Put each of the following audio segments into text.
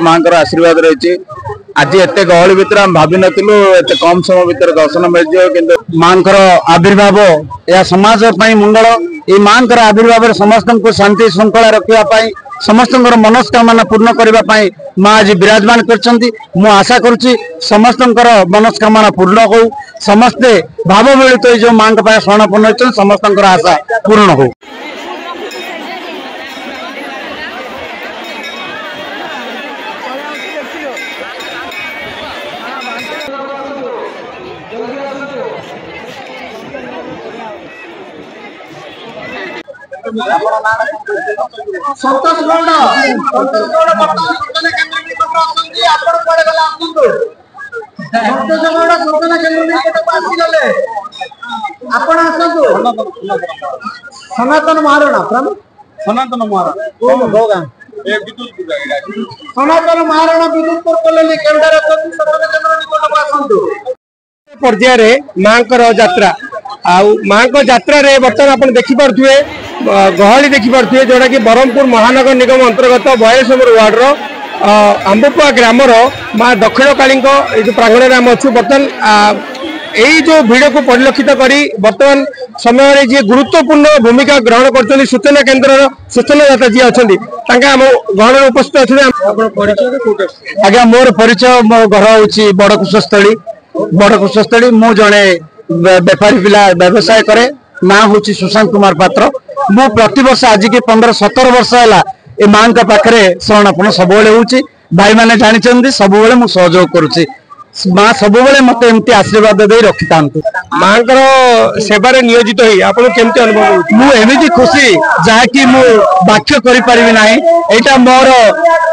माँ आशीर्वाद रही आज एत गहली भितर आम भाव नु एत कम समय भितर दर्शन मिल कि माँ आविर्भाव यह समाज मंगल ये माँ आविर्भाव समस्त को शांति श्रृंखला रखापी समस्त मनस्कामना पूर्ण करने माँ आज विराजमान कर आशा करुच्ची समस्त मनस्कामना पूर्ण हो समस्ते भाव मिलित जो माँ शरणपूर्ण होती समस्त आशा पूर्ण हो। संतोष गौड़ सनातन महाराणा सनातन महाराणा सनातन महाराणा विद्युतपुर कॉलोनी पर्याय माँ यात्रा माँ यात्रा बर्तमान आप देखिपे गहली देखिपे जोटा कि ब्रह्मपुर महानगर निगम अंतर्गत 42 नंबर वार्ड आंबुपुआ ग्रामर माँ दक्षिण काली जो प्रांगण में आम अच्छु बर्तमान यही जो भिड़ को परिलक्षित करी बर्तमान समय जी गुरुत्वपूर्ण भूमिका ग्रहण कर सूचना केन्द्र सूचनादाता जी अच्छा गहन उपस्थित अच्छे आज्ञा मोर परिचय मो घर हूँ बड़कुशस्थली मु जड़े बेपारी पिला व्यवसाय करे ना हूँ सुशांत कुमार पात्र मु प्रतिवर्ष आज की 15-17 वर्ष है ये माँ पाखे शरणापण सब भाई मैंने जानते सब मु सहयोग करुच्ची माँ सब मत एमती आशीर्वाद दे रखी था माँ सेवार नियोजित केमती अनुभव मुझे खुशी जहाँकि मु बाख्य करें यहाँ मोर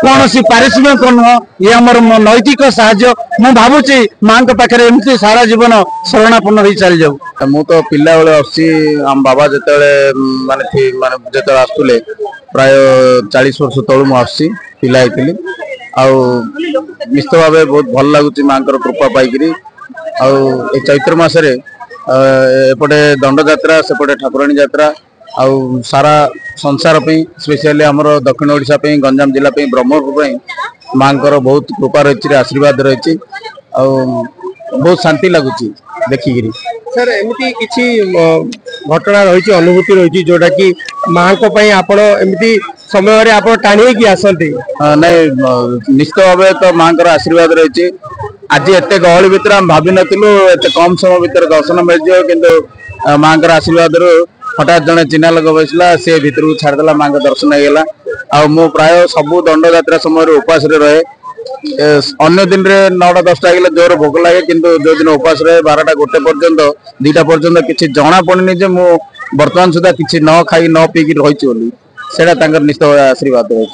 कौन पारिश्रमिक नुह ये मोर नैतिक साहाय्य मु भावुची माँ पाखे एमती सारा जीवन शरणापन्न हो चली जाऊ मु तो पिला बेले आम बाबा जो माने जो आसुले प्राय 40 वर्ष तलू मुझे पिला निश्चित भाव बहुत भल लगुच माँ कृपा पाइक चैत्र मसरे एपटे दंड यात्रा सेपटे ठाकुराणी यात्रा आउ सारा संसार स्पेशली आमर दक्षिण ओडिशा गंजाम जिला ब्रह्मपुर माँ बहुत कृपा रही आशीर्वाद रही बहुत शांति लगुच देखिकी सर एमती किसी घटना रही अनुभूति रही जोटा कि माँ आपण एमती समय आप टाणी की आसती नहीं निश्चित भाव तो माँ आशीर्वाद रही आज एत गहली भितर आम भाव नु एत कम समय भितर दर्शन मिल कि माँ आशीर्वाद हठात जड़े चिन्ह लोक बसला सी भितर को छाड़देला माँ दर्शन होगा आ मु प्राय सबू दंड यात्रा समय उपास रहे अन्य दिन रे 9-10 गले जोर भोक लगे किंतु जो दिन उपास रहे 12टा 1 पर्यंत 2टा पर्यंत किसी जना पड़नी जे मु वर्तमान सुधा किसी न खाई न पीकी रही से निश्चित आशीर्वाद रही।